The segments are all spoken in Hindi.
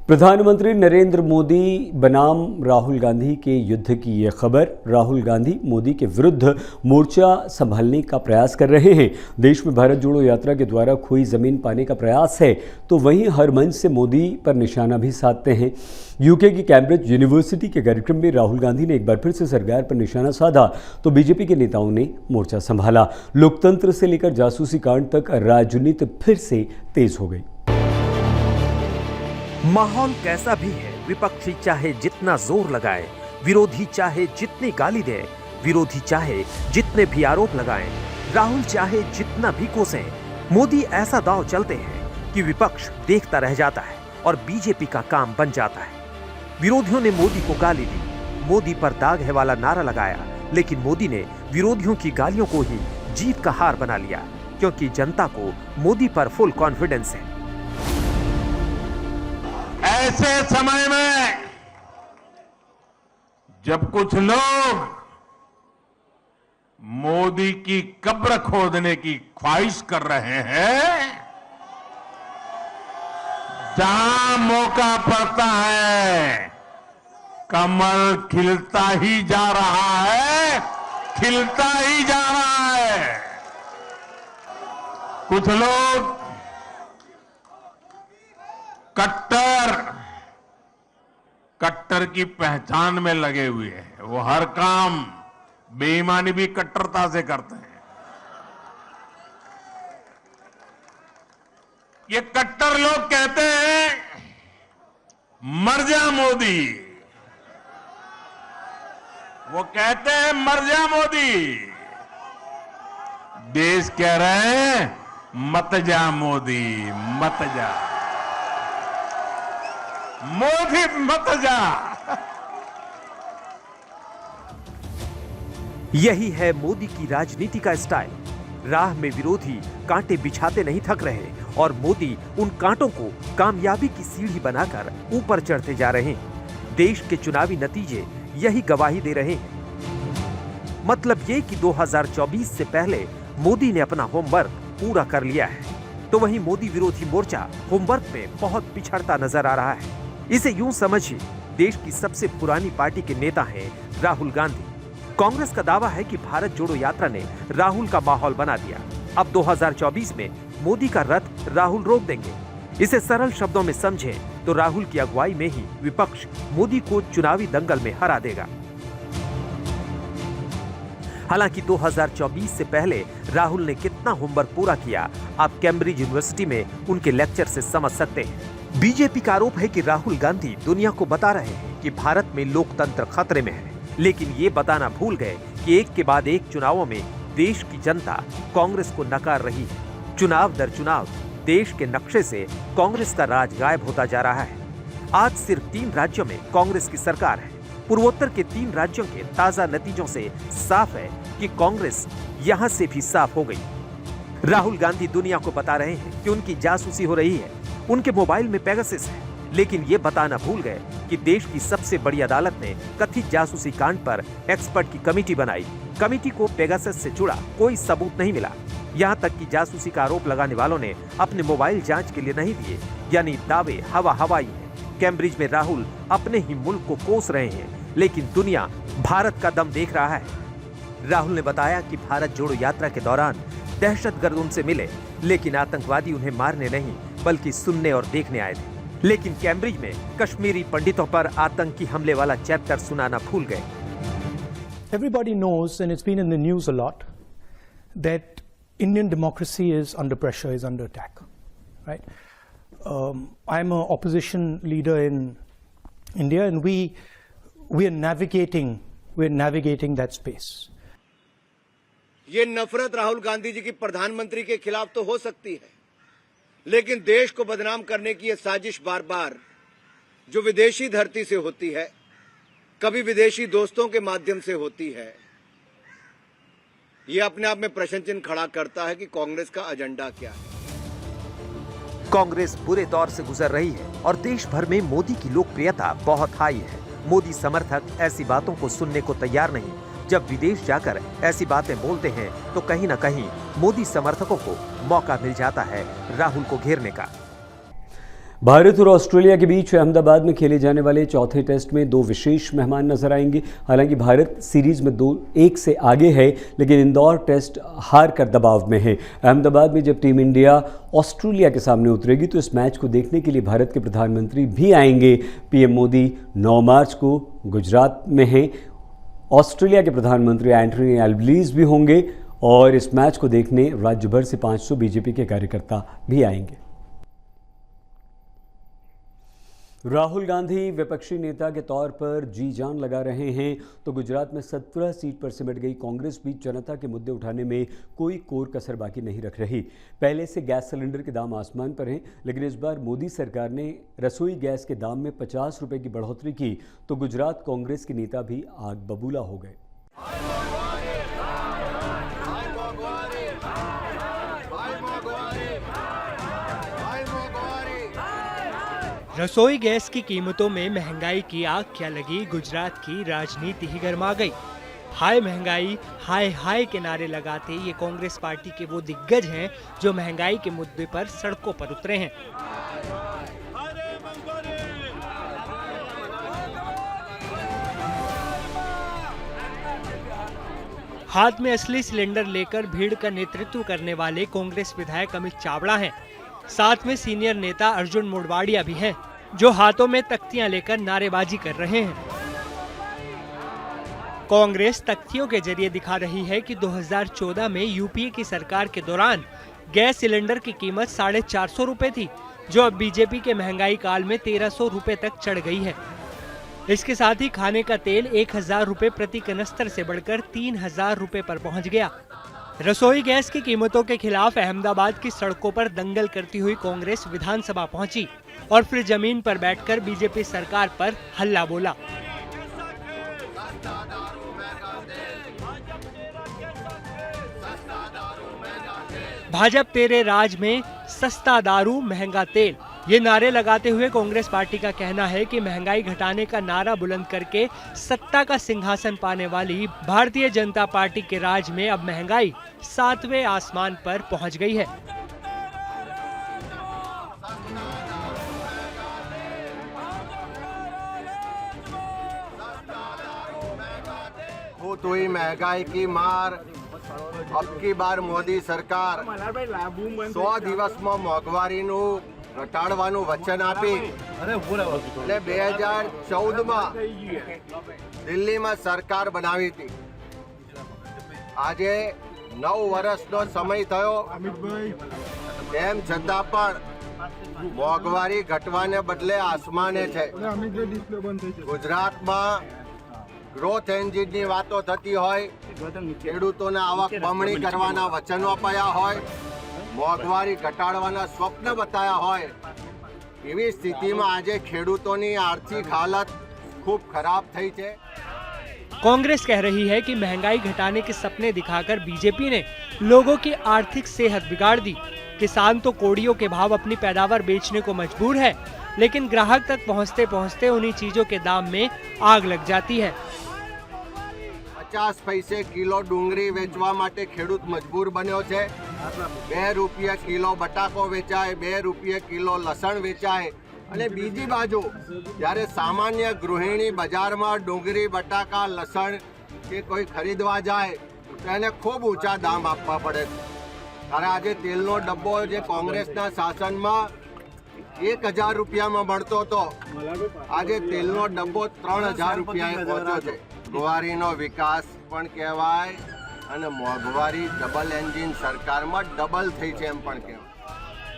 प्रधानमंत्री नरेंद्र मोदी बनाम राहुल गांधी के युद्ध की ये खबर। राहुल गांधी मोदी के विरुद्ध मोर्चा संभालने का प्रयास कर रहे हैं। देश में भारत जोड़ो यात्रा के द्वारा खोई जमीन पाने का प्रयास है, तो वहीं हर मंच से मोदी पर निशाना भी साधते हैं। यूके की कैम्ब्रिज यूनिवर्सिटी के कार्यक्रम में राहुल गांधी ने एक बार फिर से सरकार पर निशाना साधा, तो बीजेपी के नेताओं ने मोर्चा संभाला। लोकतंत्र से लेकर जासूसी कांड तक राजनीति फिर से तेज हो गई। माहौल कैसा भी है, विपक्षी चाहे जितना जोर लगाए, विरोधी चाहे जितनी गाली दे, विरोधी चाहे जितने भी आरोप लगाएं, राहुल चाहे जितना भी कोसें, मोदी ऐसा दांव चलते हैं कि विपक्ष देखता रह जाता है और बीजेपी का काम बन जाता है। विरोधियों ने मोदी को गाली दी, मोदी पर दाग है वाला नारा लगाया, लेकिन मोदी ने विरोधियों की गालियों को ही जीत का हार बना लिया, क्योंकि जनता को मोदी पर फुल कॉन्फिडेंस है। ऐसे समय में जब कुछ लोग मोदी की कब्र खोदने की ख्वाहिश कर रहे हैं, जहां मौका पड़ता है कमल खिलता ही जा रहा है, खिलता ही जा रहा है। कुछ लोग कट्टर की पहचान में लगे हुए हैं। वो हर काम बेईमानी भी कट्टरता से करते हैं। ये कट्टर लोग कहते हैं मर जा मोदी, वो कहते हैं मर जा मोदी। देश कह रहे हैं मत जा मोदी, मत जा मोदी, मत जा। यही है मोदी की राजनीति का स्टाइल। राह में विरोधी कांटे बिछाते नहीं थक रहे और मोदी उन कांटों को कामयाबी की सीढ़ी बनाकर ऊपर चढ़ते जा रहे हैं। देश के चुनावी नतीजे यही गवाही दे रहे हैं। मतलब ये कि 2024 से पहले मोदी ने अपना होमवर्क पूरा कर लिया है, तो वहीं मोदी विरोधी मोर्चा होमवर्क में बहुत पिछड़ता नजर आ रहा है। इसे यूं समझिए, देश की सबसे पुरानी पार्टी के नेता हैं राहुल गांधी। कांग्रेस का दावा है कि भारत जोड़ो यात्रा ने राहुल का माहौल बना दिया। अब 2024 में मोदी का रथ राहुल रोक देंगे। इसे सरल शब्दों में समझें तो राहुल की अगुवाई में ही विपक्ष मोदी को चुनावी दंगल में हरा देगा। हालांकि 2024 से पहले राहुल ने कितना होमवर्क पूरा किया, आप कैम्ब्रिज यूनिवर्सिटी में उनके लेक्चर से समझ सकते हैं। बीजेपी का आरोप है कि राहुल गांधी दुनिया को बता रहे हैं कि भारत में लोकतंत्र खतरे में है, लेकिन ये बताना भूल गए कि एक के बाद एक चुनावों में देश की जनता कांग्रेस को नकार रही है। चुनाव दर चुनाव देश के नक्शे से कांग्रेस का राज गायब होता जा रहा है। आज सिर्फ 3 राज्यों में कांग्रेस की सरकार है। पूर्वोत्तर के 3 राज्यों के ताजा नतीजों से साफ है कि कांग्रेस यहां से भी साफ हो गई। राहुल गांधी दुनिया को बता रहे हैं कि उनकी जासूसी हो रही है, उनके मोबाइल में पेगासस है, लेकिन ये बताना भूल गए कि देश की सबसे बड़ी अदालत ने कथित जासूसी कांड पर एक्सपर्ट की कमेटी बनाई। कमेटी को पेगासस से जुड़ा कोई सबूत नहीं मिला। यहाँ तक कि जासूसी का आरोप लगाने वालों ने अपने मोबाइल जांच के लिए नहीं दिए, यानी दावे हवा हवाई है। कैम्ब्रिज में राहुल अपने ही मुल्क को कोस रहे हैं, लेकिन दुनिया भारत का दम देख रहा है। राहुल ने बताया कि भारत जोड़ो यात्रा के दौरान दहशतगर्द उनसे मिले, लेकिन आतंकवादी उन्हें मारने नहीं बल्कि सुनने और देखने आए थे। लेकिन कैम्ब्रिज में कश्मीरी पंडितों पर आतंकी हमले वाला चैप्टर सुनाना भूल गए। Everybody knows, and it's been in the news a lot, that Indian democracy is under pressure, is under attack, right? I'm an opposition leader in India, and we're navigating that space. ये नफरत राहुल गांधी जी की प्रधानमंत्री के खिलाफ तो हो सकती है, लेकिन देश को बदनाम करने की ये साजिश बार बार जो विदेशी धरती से होती है, कभी विदेशी दोस्तों के माध्यम से होती है, ये अपने आप में प्रश्न चिन्ह खड़ा करता है कि कांग्रेस का एजेंडा क्या है। कांग्रेस बुरे दौर से गुजर रही है और देश भर में मोदी की लोकप्रियता बहुत हाई है। मोदी समर्थक ऐसी बातों को सुनने को तैयार नहीं। जब विदेश जाकर ऐसी बातें बोलते हैं तो कहीं न कहीं मोदी समर्थकों को मौका मिल जाता है राहुल को घेरने का। भारत और ऑस्ट्रेलिया के बीच अहमदाबाद में खेले जाने वाले चौथे टेस्ट में दो विशेष मेहमान नजर आएंगे। हालांकि भारत सीरीज में 2-1 से आगे है, लेकिन इंदौर टेस्ट हार कर दबाव में है। अहमदाबाद में जब टीम इंडिया ऑस्ट्रेलिया के सामने उतरेगी तो इस मैच को देखने के लिए भारत के प्रधानमंत्री भी आएंगे। पीएम मोदी 9 मार्च को गुजरात में हैं। ऑस्ट्रेलिया के प्रधानमंत्री एंटनी एल्बनीज़ भी होंगे और इस मैच को देखने राज्य भर से 500 बीजेपी के कार्यकर्ता भी आएंगे। राहुल गांधी विपक्षी नेता के तौर पर जी जान लगा रहे हैं तो गुजरात में 17 सीट पर सिमट गई कांग्रेस भी जनता के मुद्दे उठाने में कोई कोर कसर बाकी नहीं रख रही। पहले से गैस सिलेंडर के दाम आसमान पर हैं, लेकिन इस बार मोदी सरकार ने रसोई गैस के दाम में 50 रुपए की बढ़ोतरी की तो गुजरात कांग्रेस के नेता भी आग बबूला हो गए। रसोई गैस की कीमतों में महंगाई की आग क्या लगी, गुजरात की राजनीति ही गर्मा गई। हाय महंगाई, हाय हाय के नारे लगाते ये कांग्रेस पार्टी के वो दिग्गज हैं जो महंगाई के मुद्दे पर सड़कों पर उतरे हैं। हाथ में असली सिलेंडर लेकर भीड़ का नेतृत्व करने वाले कांग्रेस विधायक अमित चावड़ा हैं। साथ में सीनियर नेता अर्जुन मोढवाडिया भी हैं, जो हाथों में तख्तियां लेकर नारेबाजी कर रहे हैं। कांग्रेस तख्तियों के जरिए दिखा रही है कि 2014 में यूपीए की सरकार के दौरान गैस सिलेंडर की कीमत 450 रुपए थी, जो अब बीजेपी के महंगाई काल में 1300 रुपए तक चढ़ गई है। इसके साथ ही खाने का तेल 1000 रुपए प्रति कनस्तर से बढ़कर 3000 रुपए पर पहुंच गया। रसोई गैस की कीमतों के खिलाफ अहमदाबाद की सड़कों पर दंगल करती हुई कांग्रेस विधानसभा पहुंची और फिर जमीन पर बैठकर बीजेपी सरकार पर हल्ला बोला। भाजपा तेरे राज में सस्ता दारू महंगा तेल, ये नारे लगाते हुए कांग्रेस पार्टी का कहना है कि महंगाई घटाने का नारा बुलंद करके सत्ता का सिंहासन पाने वाली भारतीय जनता पार्टी के राज में अब महंगाई 7वें आसमान पर पहुंच गई है। बहुत हुई महंगाई की मार। अब की बार मोदी सरकार 100 દિવસમાં મોંઘવારીનું ઘટાડવાનું વચન આપી અને 2014માં દિલ્હીમાં સરકાર બનાવી હતી। આજે 9 વર્ષનો સમય થયો, તેમ છતાં પણ મોંઘવારી ઘટવાને બદલે આસમાને છે। ગુજરાતમાં ગ્રોથ એન્જિનની વાતો થતી હોય, ખેડૂતોને આવક બમણી કરવાના વચનો અપાયા હોય, મોંઘવારી ઘટાડવાના સ્વપ્ન બતાવ્યા હોય, એવી સ્થિતિમાં આજે ખેડૂતોની આર્થિક હાલત ખૂબ ખરાબ થઈ છે। कांग्रेस कह रही है कि महंगाई घटाने के सपने दिखाकर बीजेपी ने लोगों की आर्थिक सेहत बिगाड़ दी। किसान तो कोड़ियों के भाव अपनी पैदावार बेचने को मजबूर है, लेकिन ग्राहक तक पहुंचते पहुंचते उन्हीं चीजों के दाम में आग लग जाती है। 50 પૈસે કિલો ડુંગળી વેચવા માટે ખેડૂત મજબૂર બન્યો છે। 2 રૂપિયા કિલો બટાકો વેચાય, 2 રૂપિયા કિલો લસણ વેચાય અને બીજી બાજુ જ્યારે સામાન્ય ગૃહિણી બજારમાં ડુંગળી, બટાકા, લસણ કે કોઈ ખરીદવા જાય તો એને ખૂબ ઊંચા દામ આપવા પડે છે। ત્યારે આજે તેલનો ડબ્બો જે કોંગ્રેસના શાસનમાં 1000 રૂપિયામાં મળતો હતો, આજે તેલનો ડબ્બો 3000 રૂપિયાએ પહોંચ્યો છે। મોંઘવારીનો વિકાસ પણ કહેવાય અને મોંઘવારી ડબલ એન્જિન સરકારમાં ડબલ થઈ છે એમ પણ કહેવાય।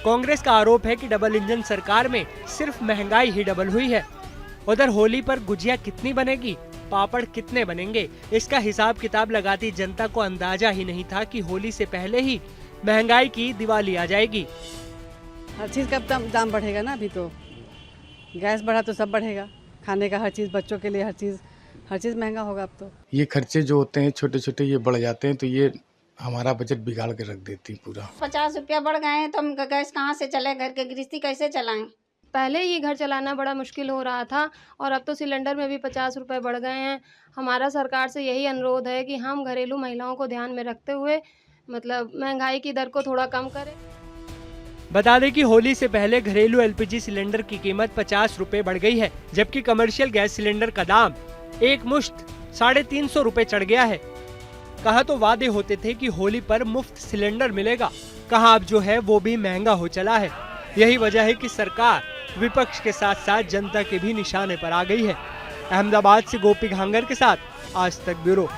कांग्रेस का आरोप है कि डबल इंजन सरकार में सिर्फ महंगाई ही डबल हुई है। उधर होली पर गुजिया कितनी बनेगी, पापड़ कितने बनेंगे, इसका हिसाब किताब लगाती जनता को अंदाजा ही नहीं था कि होली से पहले ही महंगाई की दिवाली आ जाएगी। हर चीज़ का दाम बढ़ेगा ना। अभी तो गैस बढ़ा तो सब बढ़ेगा, खाने का हर चीज़, बच्चों के लिए हर चीज़ महंगा होगा। अब तो ये खर्चे जो होते हैं छोटे छोटे ये बढ़ जाते हैं, तो ये हमारा बजट बिगाड़ के रख देती पूरा। 50 रुपया बढ़ गए हैं तो हम गैस कहाँ से चले, घर के गृहस्थी कैसे चलाएं। पहले ही घर चलाना बड़ा मुश्किल हो रहा था और अब तो सिलेंडर में भी 50 रुपए बढ़ गए हैं। हमारा सरकार से यही अनुरोध है कि हम घरेलू महिलाओं को ध्यान में रखते हुए मतलब महंगाई की दर को थोड़ा कम करें। बता दें कि होली से पहले घरेलू एलपीजी सिलेंडर की कीमत 50 रुपए बढ़ गई है, जबकि कमर्शियल गैस सिलेंडर का दाम एक मुश्त 350 रुपए चढ़ गया है। कहा तो वादे होते थे कि होली पर मुफ्त सिलेंडर मिलेगा, कहा अब जो है वो भी महंगा हो चला है। यही वजह है कि सरकार विपक्ष के साथ साथ जनता के भी निशाने पर आ गई है। अहमदाबाद से गोपी घांगर के साथ आज तक ब्यूरो।